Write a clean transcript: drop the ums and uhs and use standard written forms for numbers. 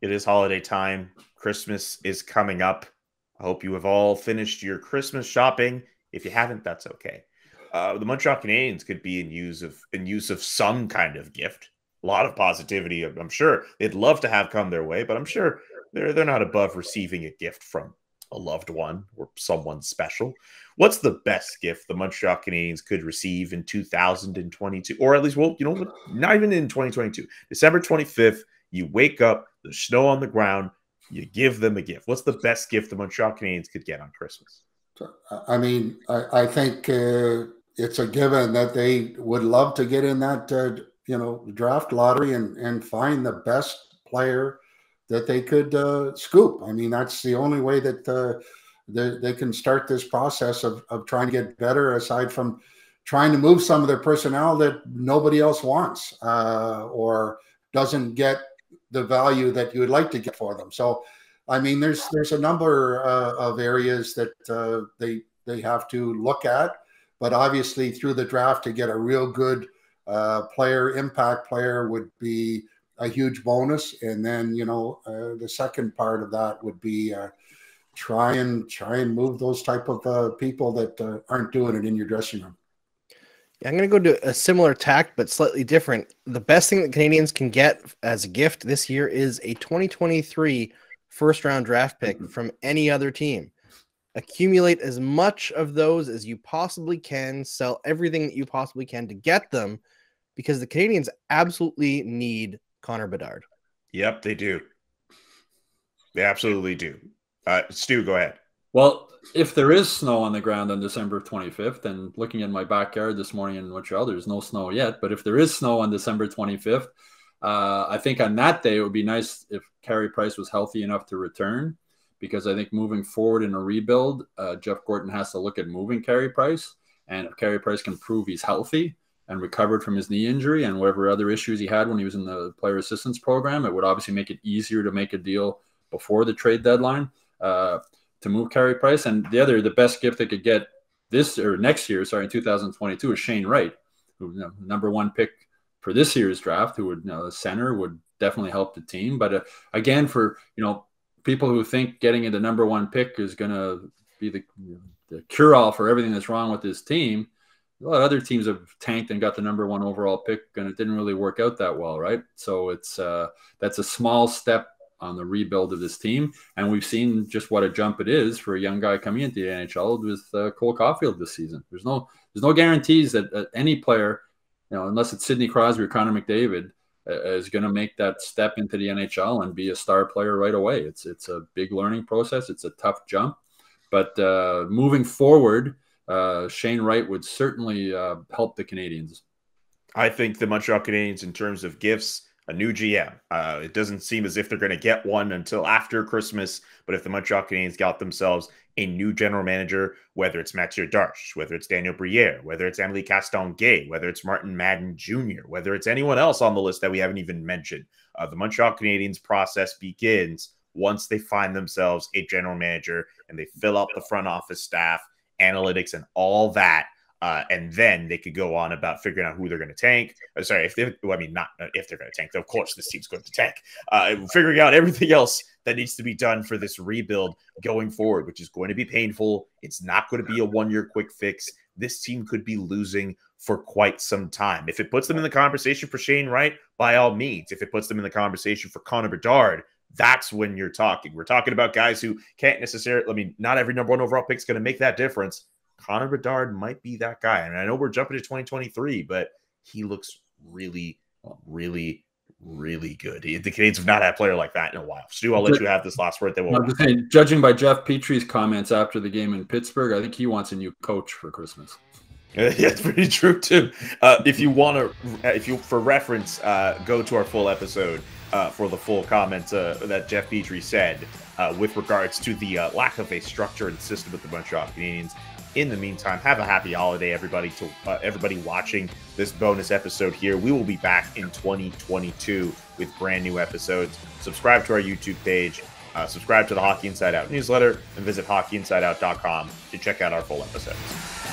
It is holiday time. Christmas is coming up. I hope you have all finished your Christmas shopping. If you haven't, that's okay. The Montreal Canadiens could be in use of some kind of gift. A lot of positivity. I'm sure they'd love to have come their way, but I'm sure they're not above receiving a gift from a loved one or someone special. What's the best gift the Montreal Canadiens could receive in 2022, or at least, well, not even in 2022? December 25th, you wake up, there's snow on the ground, you give them a gift. What's the best gift the Montreal Canadiens could get on Christmas? I mean, I think it's a given that they would love to get in that draft lottery and find the best player that they could scoop. I mean, that's the only way that they can start this process of trying to get better, aside from trying to move some of their personnel that nobody else wants or doesn't get the value that you would like to get for them. So, I mean, there's a number of areas that they have to look at, but obviously through the draft to get a real good impact player would be a huge bonus. And then, the second part of that would be try and move those type of people that aren't doing it in your dressing room. Yeah, I'm going to go to a similar tact, but slightly different. The best thing that Canadiens can get as a gift this year is a 2023 first-round draft pick from any other team. Accumulate as much of those as you possibly can. Sell everything that you possibly can to get them, because the Canadiens absolutely need Connor Bedard. Yep, they do. They absolutely do. Stu, go ahead. Well, if there is snow on the ground on December 25th, and looking in my backyard this morning in Montreal, there's no snow yet, but if there is snow on December 25th, I think on that day it would be nice if Carey Price was healthy enough to return, because I think moving forward in a rebuild, Jeff Gorton has to look at moving Carey Price, and if Carey Price can prove he's healthy and recovered from his knee injury and whatever other issues he had when he was in the player assistance program, it would obviously make it easier to make a deal before the trade deadline to move Carey Price. And the best gift they could get next year, in 2022, is Shane Wright, who number one pick for this year's draft, who would, the center would definitely help the team. But again, for people who think getting the number one pick is going to be the cure-all for everything that's wrong with this team, a lot of other teams have tanked and got the number one overall pick, and it didn't really work out that well, right? So that's a small step on the rebuild of this team, and we've seen just what a jump it is for a young guy coming into the NHL with Cole Caulfield this season. There's no guarantees that any player, unless it's Sidney Crosby or Connor McDavid, is going to make that step into the NHL and be a star player right away. It's a big learning process. It's a tough jump, but moving forward, Shane Wright would certainly help the Canadiens. I think the Montreal Canadiens, in terms of gifts, a new GM. It doesn't seem as if they're going to get one until after Christmas, but if the Montreal Canadiens got themselves a new general manager, whether it's Mathieu Darche, whether it's Daniel Briere, whether it's Emily Castonguay, whether it's Martin Madden Jr., whether it's anyone else on the list that we haven't even mentioned, the Montreal Canadiens process begins once they find themselves a general manager and they fill out the front office staff, analytics, and all that. And then they could go on about figuring out who they're going to tank. Not if they're going to tank. Of course, this team's going to tank. Figuring out everything else that needs to be done for this rebuild going forward, which is going to be painful. It's not going to be a one-year quick fix. This team could be losing for quite some time. If it puts them in the conversation for Shane Wright, by all means. If it puts them in the conversation for Connor Bedard, that's when you're talking. We're talking about guys who can't necessarily, not every number one overall pick is going to make that difference. Connor Bedard might be that guy. I mean, I know we're jumping to 2023, but he looks really, really, really good. The Canadiens have not had a player like that in a while. Stu, I'll let you have this last word. Judging by Jeff Petrie's comments after the game in Pittsburgh, I think he wants a new coach for Christmas. Yeah, it's pretty true too. For reference, go to our full episode for the full comments that Jeff Petrie said with regards to the lack of a structure and system with the Montreal Canadiens. In the meantime, have a happy holiday, everybody. To everybody watching this bonus episode here, we will be back in 2022 with brand new episodes. Subscribe to our YouTube page, subscribe to the Hockey Inside Out newsletter, and visit hockeyinsideout.com to check out our full episodes.